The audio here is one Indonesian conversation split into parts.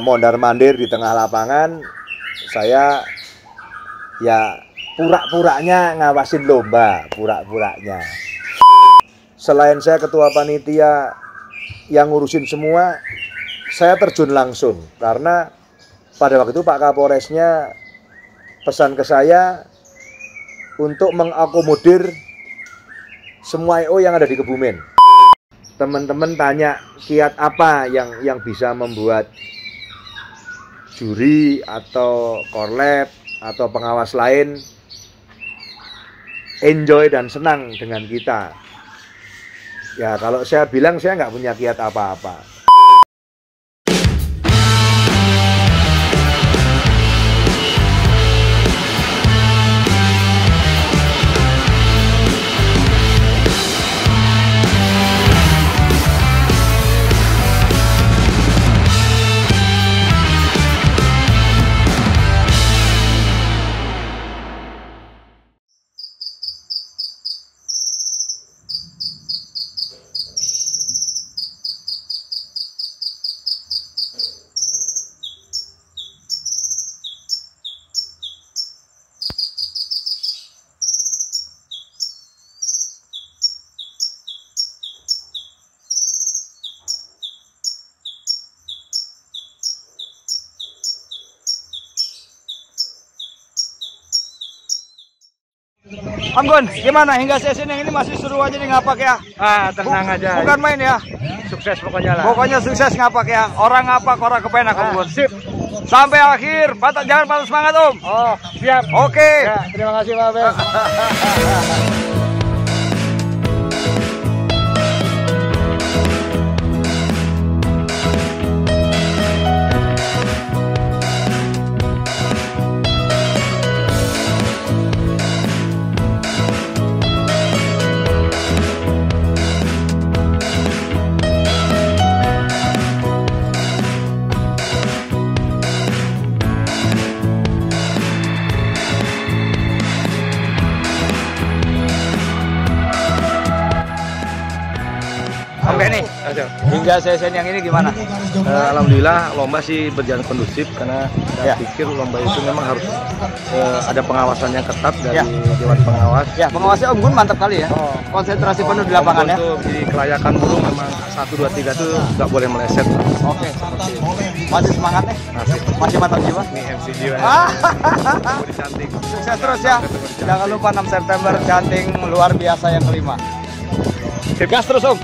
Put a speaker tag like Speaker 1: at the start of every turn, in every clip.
Speaker 1: mondar-mandir di tengah lapangan. Saya ya pura-puranya ngawasin lomba, pura-puranya. Selain saya ketua panitia yang ngurusin semua, saya terjun langsung karena pada waktu itu Pak Kapolresnya pesan ke saya untuk mengakomodir semua EO yang ada di Kebumen. Teman-teman tanya kiat apa yang bisa membuat juri atau korlap atau pengawas lain enjoy dan senang dengan kita. Ya kalau saya bilang saya nggak punya kiat apa-apa.
Speaker 2: Om Gun, gimana hingga sesi ini masih seru aja nih ngapak ya?
Speaker 3: Tenang aja.
Speaker 2: Bukan main ya?
Speaker 3: Sukses pokoknya lah.
Speaker 2: Pokoknya sukses ngapak ya. Orang ngapak, orang kepenak Om Gun.
Speaker 3: Sip.
Speaker 2: Sampai akhir, jangan patah semangat Om.
Speaker 3: Oh, siap.
Speaker 2: Oke.
Speaker 3: Ya, terima kasih Pak Ben.
Speaker 2: Oke nih, hingga sesi yang ini gimana?
Speaker 3: Alhamdulillah lomba sih berjalan kondusif karena saya pikir lomba itu memang harus ada pengawasan yang ketat dari Dewan Pengawas.
Speaker 2: Ya, pengawasnya Om Gun mantap kali ya. Konsentrasi penuh di lapangan ya.
Speaker 3: Untuk di kelayakan burung memang 1, 2, 3 itu nggak boleh meleset.
Speaker 2: Oke, masih semangat nih? Masih mantap jiwa?
Speaker 3: Ini MC jiwa. Cantik.
Speaker 2: Sukses terus ya. Jangan lupa 6 September Janting luar biasa yang kelima. Gas terus Om.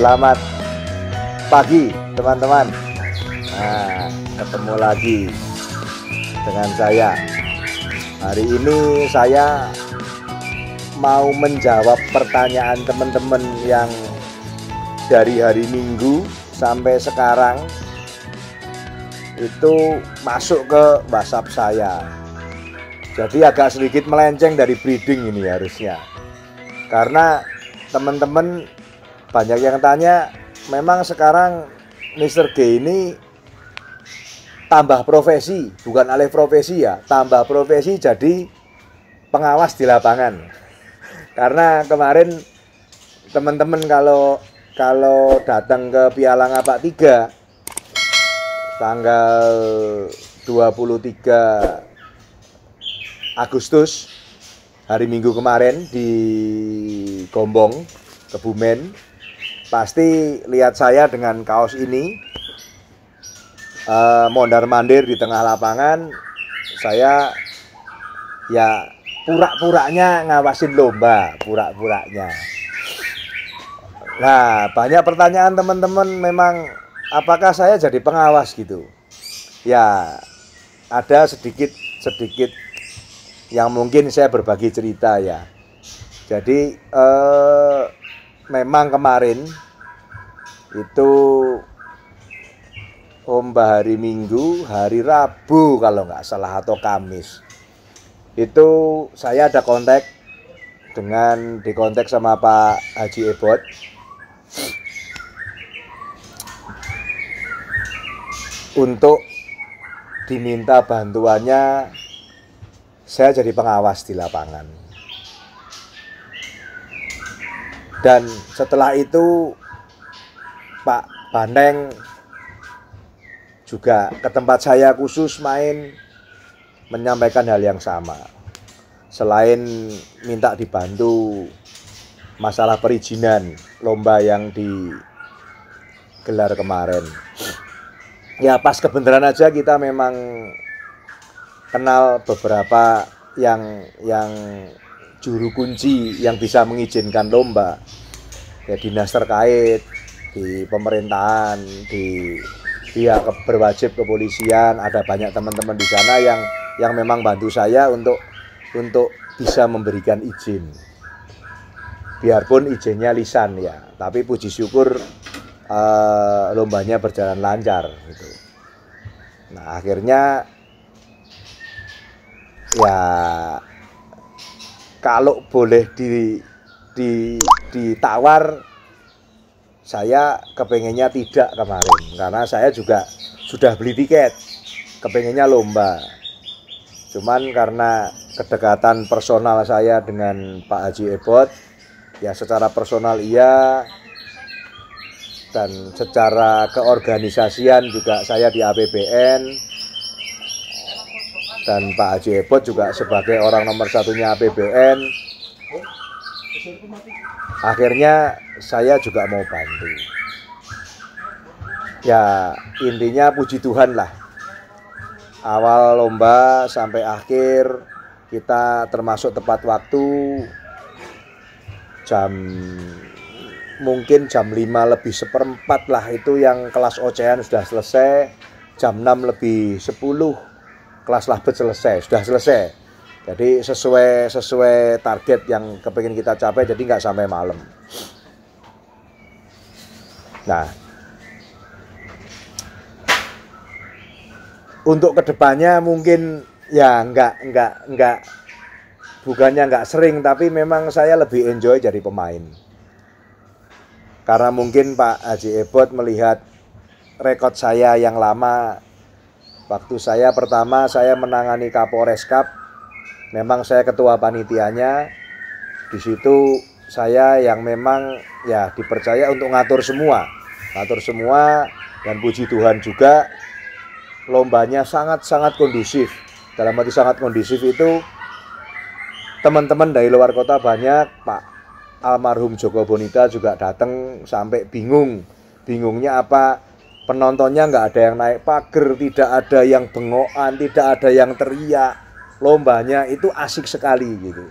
Speaker 1: Selamat pagi teman-teman. Nah, ketemu lagi dengan saya. Hari ini saya mau menjawab pertanyaan teman-teman yang dari hari Minggu sampai sekarang itu masuk ke WhatsApp saya. Jadi agak sedikit melenceng dari breeding ini harusnya. Karena teman-teman banyak yang tanya, memang sekarang Mr. G ini tambah profesi, bukan alih profesi ya, tambah profesi jadi pengawas di lapangan. Karena kemarin teman-teman kalau datang ke Piala Ngapak 3 tanggal 23 Agustus hari Minggu kemarin di Gombong, Kebumen, pasti lihat saya dengan kaos ini mondar-mandir di tengah lapangan. Saya ya pura-puranya ngawasin lomba, pura-puranya. Nah, banyak pertanyaan teman-teman, memang apakah saya jadi pengawas gitu? Ya, ada sedikit yang mungkin saya berbagi cerita ya. Jadi memang kemarin itu lomba hari Minggu, hari Rabu kalau nggak salah atau Kamis. Itu saya ada kontak dikontak sama Pak Haji Ebot untuk diminta bantuannya saya jadi pengawas di lapangan. Dan setelah itu Pak Baneng juga ke tempat saya khusus main menyampaikan hal yang sama. Selain minta dibantu masalah perizinan lomba yang digelar kemarin. Ya pas kebenaran aja kita memang kenal beberapa yang juru kunci yang bisa mengizinkan lomba. Ya dinas terkait, di pemerintahan, di pihak berwajib kepolisian, ada banyak teman-teman di sana yang memang bantu saya untuk bisa memberikan izin. Biarpun izinnya lisan ya, tapi puji syukur lombanya berjalan lancar gitu. Nah akhirnya ya kalau boleh ditawar, saya kepengennya tidak kemarin karena saya juga sudah beli tiket, kepengennya lomba. Cuman karena kedekatan personal saya dengan Pak Haji Ebot, ya secara personal iya, dan secara keorganisasian juga saya di APBN, dan Pak Haji Ebot juga sebagai orang nomor satunya APBN. Akhirnya saya juga mau bantu. Ya intinya puji Tuhan lah, awal lomba sampai akhir kita termasuk tepat waktu. Mungkin jam 5 lebih seperempat lah itu yang kelas ocehan sudah selesai. Jam 6 lebih 10 kelas labet sudah selesai. Jadi sesuai target yang kepingin kita capai, jadi nggak sampai malam. Nah, untuk kedepannya mungkin ya bukannya nggak sering, tapi memang saya lebih enjoy jadi pemain. Karena mungkin Pak Haji Ebot melihat rekod saya yang lama. Waktu saya pertama saya menangani Kapolres Cup, memang saya ketua panitianya. Di situ saya yang memang ya dipercaya untuk ngatur semua, dan puji Tuhan juga lombanya sangat kondusif. Dalam arti sangat kondusif itu teman-teman dari luar kota banyak. Pak almarhum Joko Bonita juga datang sampai bingungnya apa, penontonnya nggak ada yang naik pagar, tidak ada yang bengokan, tidak ada yang teriak. Lombanya itu asik sekali gitu.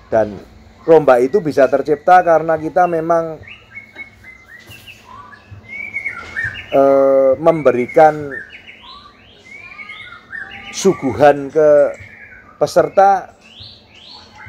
Speaker 1: Dan lomba itu bisa tercipta karena kita memang memberikan suguhan ke peserta,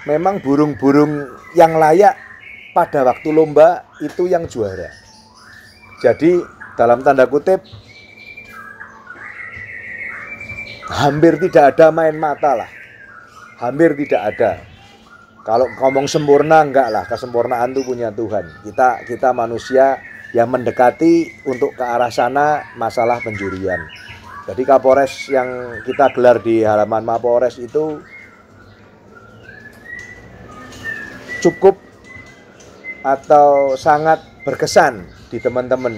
Speaker 1: memang burung-burung yang layak pada waktu lomba itu yang juara. Jadi dalam tanda kutip hampir tidak ada main mata lah, hampir tidak ada. Kalau ngomong sempurna enggak lah, kesempurnaan itu punya Tuhan. Kita manusia yang mendekati untuk ke arah sana masalah penjurian. Jadi Kapolres yang kita gelar di halaman Mapolres itu cukup atau sangat berkesan di teman-teman.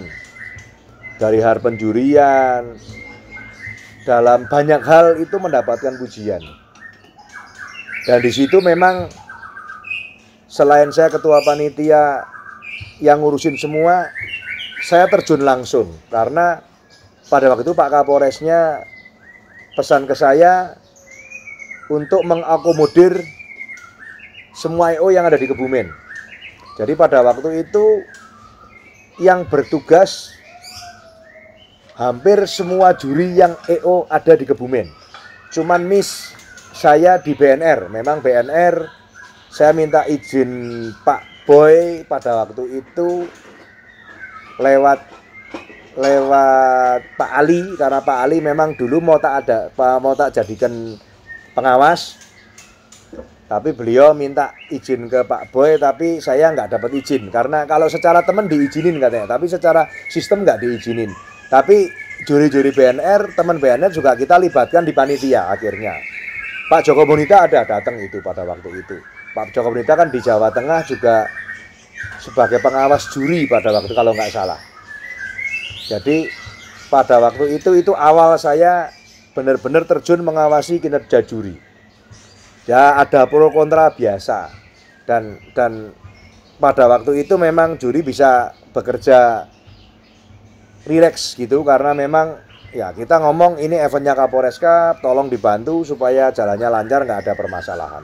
Speaker 1: Dari hal penjurian, dalam banyak hal itu mendapatkan pujian. Dan di situ memang selain saya ketua panitia yang ngurusin semua, saya terjun langsung. Karena pada waktu itu Pak Kapolresnya pesan ke saya untuk mengakomodir semua EO yang ada di Kebumen. Jadi pada waktu itu yang bertugas hampir semua juri yang EO ada di Kebumen. Cuman miss saya di BNR. Memang BNR saya minta izin Pak Boy pada waktu itu lewat Pak Ali, karena Pak Ali memang dulu mau tak jadikan pengawas, tapi beliau minta izin ke Pak Boy, tapi saya nggak dapat izin karena kalau secara teman diizinin katanya, tapi secara sistem nggak diizinin. Tapi juri-juri BNR, teman BNR juga kita libatkan di panitia. Akhirnya Pak Joko Bonita ada datang itu pada waktu itu. Pak Joko Bonita kan di Jawa Tengah juga sebagai pengawas juri pada waktu kalau nggak salah. Jadi pada waktu itu awal saya benar-benar terjun mengawasi kinerja juri. Ya ada pro kontra biasa. Dan pada waktu itu memang juri bisa bekerja rileks gitu karena memang ya kita ngomong ini eventnya Kapolres Cup, tolong dibantu supaya jalannya lancar, nggak ada permasalahan.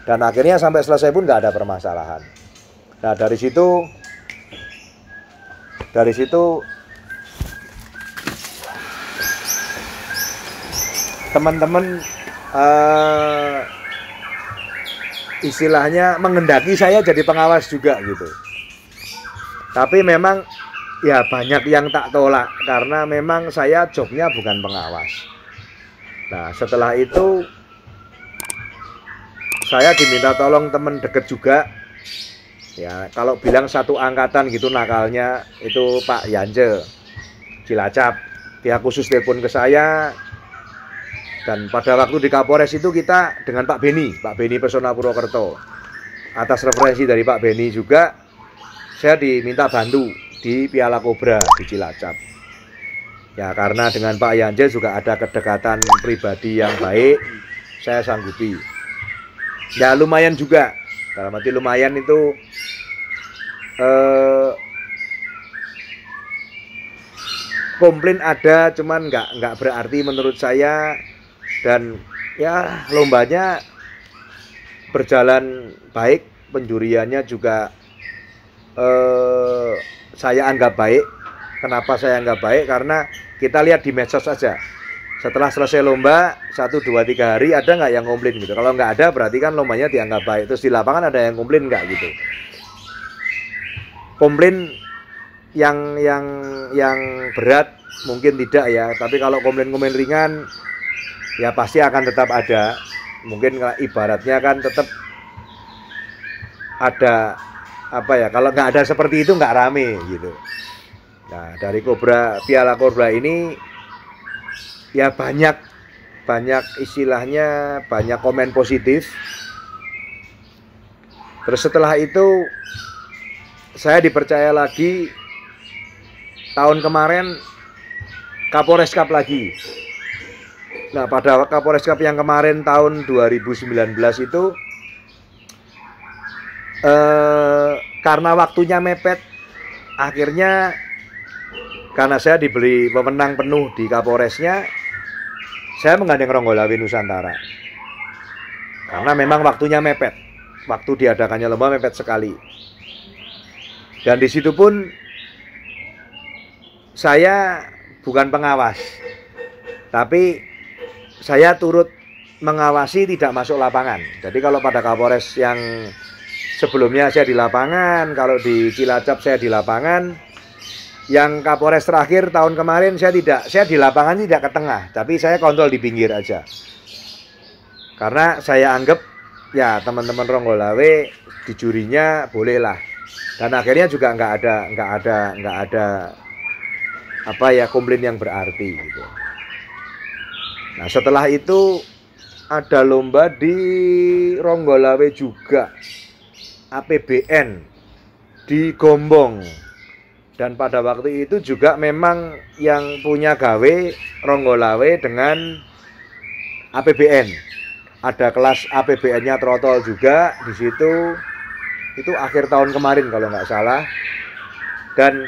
Speaker 1: Dan akhirnya sampai selesai pun nggak ada permasalahan. Nah dari situ teman-teman istilahnya menghendaki saya jadi pengawas juga gitu. Tapi memang ya banyak yang tak tolak karena memang saya jobnya bukan pengawas. Nah setelah itu saya diminta tolong teman deket juga. Ya kalau bilang satu angkatan gitu nakalnya itu Pak Yanje Cilacap. Dia khusus telepon ke saya. Dan pada waktu di Kapolres itu kita dengan Pak Beni Pesona Purwokerto. Atas referensi dari Pak Beni juga saya diminta bantu di Piala Kobra di Cilacap. Ya karena dengan Pak Yanje juga ada kedekatan pribadi yang baik, saya sanggupi. Ya lumayan juga, dalam arti lumayan itu komplain ada, cuman nggak berarti menurut saya. Dan ya lombanya berjalan baik, penjuriannya juga saya anggap baik. Kenapa saya anggap baik? Karena kita lihat di medsos saja. Setelah selesai lomba 1, 2, 3 hari ada nggak yang komplain gitu. Kalau nggak ada berarti kan lombanya dianggap baik. Terus di lapangan ada yang komplain nggak gitu. Komplain yang berat mungkin tidak ya. Tapi kalau komplain-komplain ringan ya pasti akan tetap ada. Mungkin ibaratnya kan tetap ada apa ya, kalau nggak ada seperti itu nggak rame gitu. Nah dari Piala Kobra ini ya banyak istilahnya banyak komen positif. Terus setelah itu saya dipercaya lagi tahun kemarin Kapolres Cup lagi. Nah pada Kapolres Cup yang kemarin tahun 2019 itu karena waktunya mepet, akhirnya karena saya diberi pemenang penuh di Kapolresnya, saya menggandeng Ronggolawe Nusantara. Karena memang waktunya mepet, waktu diadakannya lomba mepet sekali. Dan di situ pun saya bukan pengawas, tapi saya turut mengawasi tidak masuk lapangan. Jadi kalau pada Kapolres yang sebelumnya saya di lapangan, kalau di Cilacap saya di lapangan, yang Kapolres terakhir tahun kemarin saya di lapangan tidak ke tengah, tapi saya kontrol di pinggir aja. Karena saya anggap ya teman-teman Ronggolawe di jurinya bolehlah. Dan akhirnya juga nggak ada apa ya komplain yang berarti gitu. Nah setelah itu ada lomba di Ronggolawe juga, APBN di Gombong. Dan pada waktu itu juga memang yang punya gawe Ronggolawe dengan APBN. Ada kelas APBN-nya trotol juga di situ. Itu akhir tahun kemarin kalau nggak salah. Dan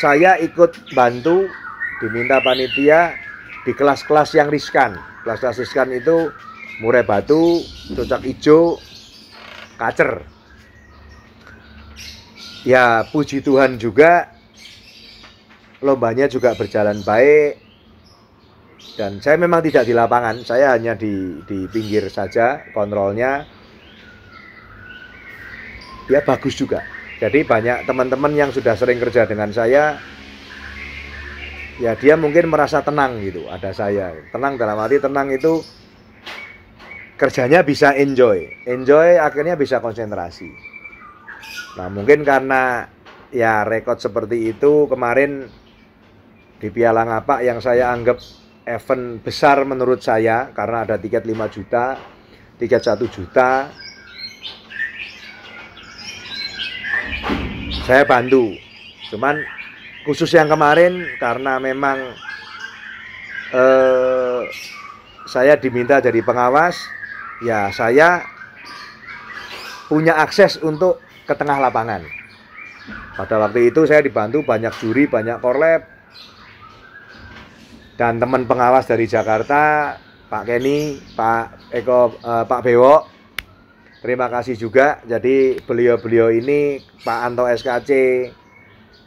Speaker 1: saya ikut bantu, diminta panitia di kelas-kelas yang riskan. Kelas-kelas riskan itu murai batu, cocak ijo, kacer. Ya puji Tuhan juga lombanya juga berjalan baik. Dan saya memang tidak di lapangan, saya hanya di pinggir saja kontrolnya. ya bagus juga. Jadi banyak teman-teman yang sudah sering kerja dengan saya, ya dia mungkin merasa tenang gitu, ada saya. Tenang dalam arti tenang itu kerjanya bisa enjoy akhirnya bisa konsentrasi. Nah mungkin karena ya rekod seperti itu kemarin di Piala Ngapak yang saya anggap event besar menurut saya, karena ada tiket 5 juta, tiket 1 juta, saya bantu. Cuman khusus yang kemarin karena memang saya diminta jadi pengawas, ya saya punya akses untuk ke tengah lapangan. Pada waktu itu saya dibantu banyak juri, banyak korlap, dan teman pengawas dari Jakarta, Pak Kenny, Pak Eko, Pak Bewok. Terima kasih juga. Jadi beliau-beliau ini, Pak Anto SKC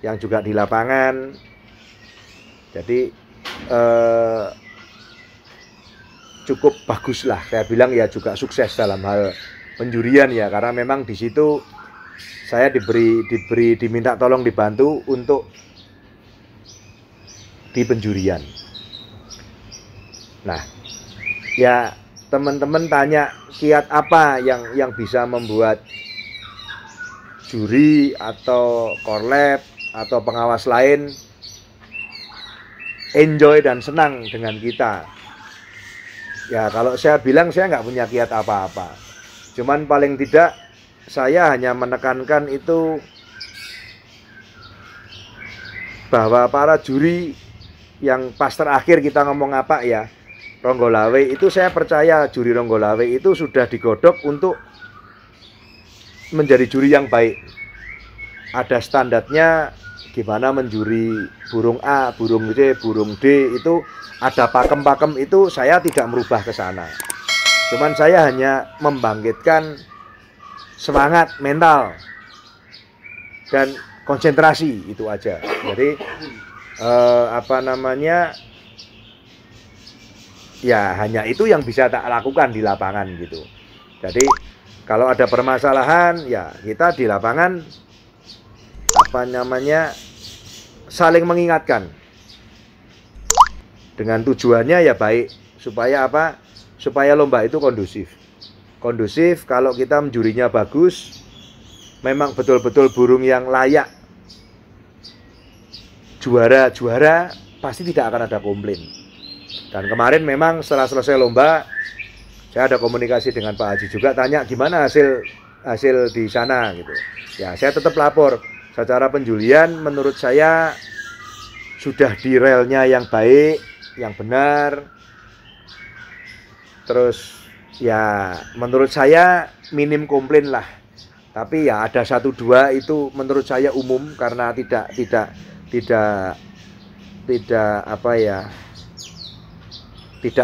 Speaker 1: yang juga di lapangan. Jadi cukup bagus lah. Saya bilang ya juga sukses dalam hal penjurian ya, karena memang di situ saya diminta tolong dibantu untuk di penjurian. Nah, ya teman-teman tanya kiat apa yang bisa membuat juri atau korlap atau pengawas lain enjoy dan senang dengan kita. Ya kalau saya bilang saya nggak punya kiat apa-apa. Cuman paling tidak saya hanya menekankan itu bahwa para juri yang pas terakhir kita ngomong apa ya, Ronggolawe itu saya percaya juri Ronggolawe itu sudah digodok untuk menjadi juri yang baik. Ada standarnya gimana menjuri burung A, burung C, burung D, itu ada pakem-pakem, itu saya tidak merubah ke sana. Cuman saya hanya membangkitkan semangat mental dan konsentrasi, itu aja. Jadi ya hanya itu yang bisa tak lakukan di lapangan gitu. Jadi kalau ada permasalahan ya kita di lapangan saling mengingatkan dengan tujuannya ya baik, supaya apa? Supaya lomba itu kondusif. Kalau kita menjurinya bagus, memang betul-betul burung yang layak juara, pasti tidak akan ada komplain. Dan kemarin memang setelah selesai lomba, saya ada komunikasi dengan Pak Haji juga, tanya gimana hasil di sana gitu. Ya saya tetap lapor, secara penjulian menurut saya sudah di relnya yang baik, yang benar. Terus ya menurut saya minim komplain lah. Tapi ya ada 1-2 itu menurut saya umum, karena tidak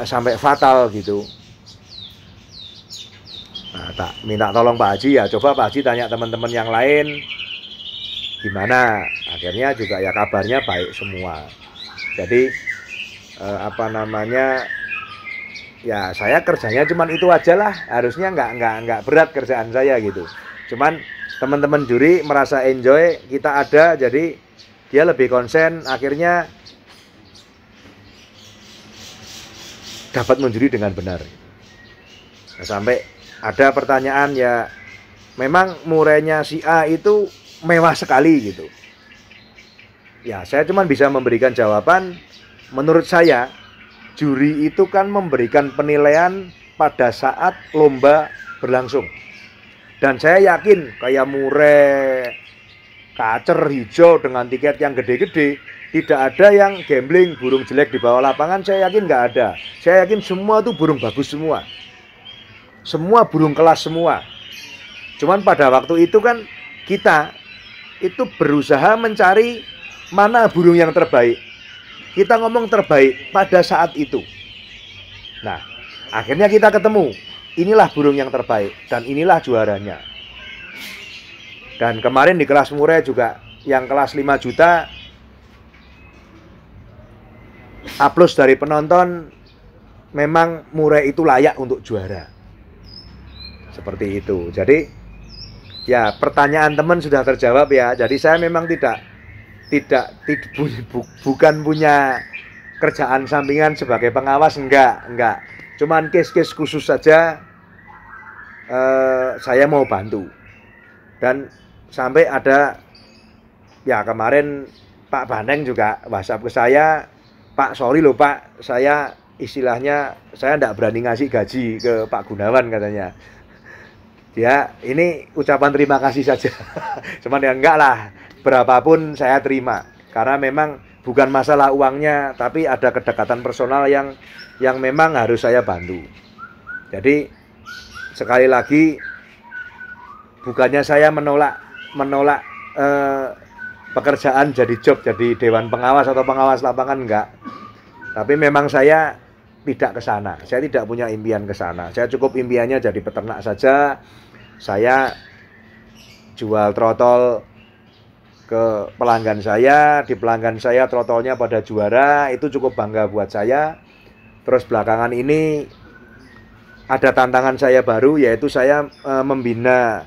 Speaker 1: sampai fatal gitu. Nah, tak minta tolong Pak Haji, ya coba Pak Haji tanya teman-teman yang lain gimana. Akhirnya juga ya kabarnya baik semua. Jadi ya saya kerjanya cuman itu aja lah. Harusnya nggak berat kerjaan saya gitu. Cuman teman-teman juri merasa enjoy kita ada, jadi dia lebih konsen, akhirnya dapat menjuri dengan benar. Nah, sampai ada pertanyaan ya, memang murainya si A itu mewah sekali gitu. Ya saya cuma bisa memberikan jawaban, menurut saya juri itu kan memberikan penilaian pada saat lomba berlangsung. Dan saya yakin kayak murai kacer hijau dengan tiket yang gede-gede, tidak ada yang gambling burung jelek di bawah lapangan. Saya yakin nggak ada. Saya yakin semua itu burung bagus semua. Semua burung kelas semua. Cuman pada waktu itu kan kita itu berusaha mencari mana burung yang terbaik. Kita ngomong terbaik pada saat itu. Nah, akhirnya kita ketemu. Inilah burung yang terbaik dan inilah juaranya. Dan kemarin di kelas murai juga yang kelas 5 juta, aplaus dari penonton, memang murai itu layak untuk juara. Seperti itu. Jadi Ya, pertanyaan teman sudah terjawab ya. Jadi saya memang bukan punya kerjaan sampingan sebagai pengawas, enggak. Cuman case-case khusus saja saya mau bantu. Dan sampai ada ya kemarin Pak Baneng juga WhatsApp ke saya, Pak sorry loh Pak, saya istilahnya saya enggak berani ngasih gaji ke Pak Gunawan katanya. Ya, ini ucapan terima kasih saja. Cuman ya enggak lah, berapapun saya terima. Karena memang bukan masalah uangnya, tapi ada kedekatan personal yang memang harus saya bantu. Jadi sekali lagi, bukannya saya menolak pekerjaan jadi job, jadi dewan pengawas atau pengawas lapangan, enggak. Tapi memang saya tidak ke sana. Saya tidak punya impian ke sana. Saya cukup impiannya jadi peternak saja. Saya jual trotol ke pelanggan saya, di pelanggan saya trotolnya pada juara, itu cukup bangga buat saya. Terus belakangan ini ada tantangan saya baru, yaitu saya membina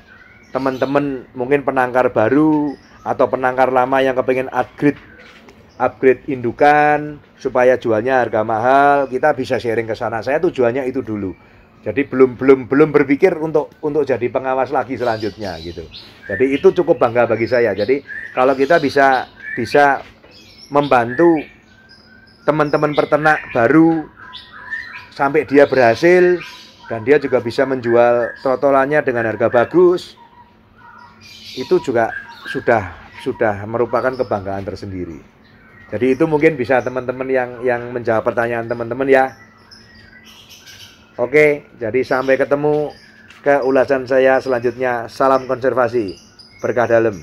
Speaker 1: teman-teman mungkin penangkar baru atau penangkar lama yang kepengen upgrade indukan supaya jualnya harga mahal, kita bisa sharing ke sana. Saya tujuannya itu dulu. Jadi belum berpikir untuk jadi pengawas lagi selanjutnya gitu. Jadi itu cukup bangga bagi saya. Jadi kalau kita bisa membantu teman-teman peternak baru sampai dia berhasil dan dia juga bisa menjual trotolannya dengan harga bagus, itu juga sudah merupakan kebanggaan tersendiri. Jadi itu mungkin bisa teman-teman yang menjawab pertanyaan teman-teman ya. Oke, jadi sampai ketemu ke ulasan saya selanjutnya. Salam konservasi, berkah dalem.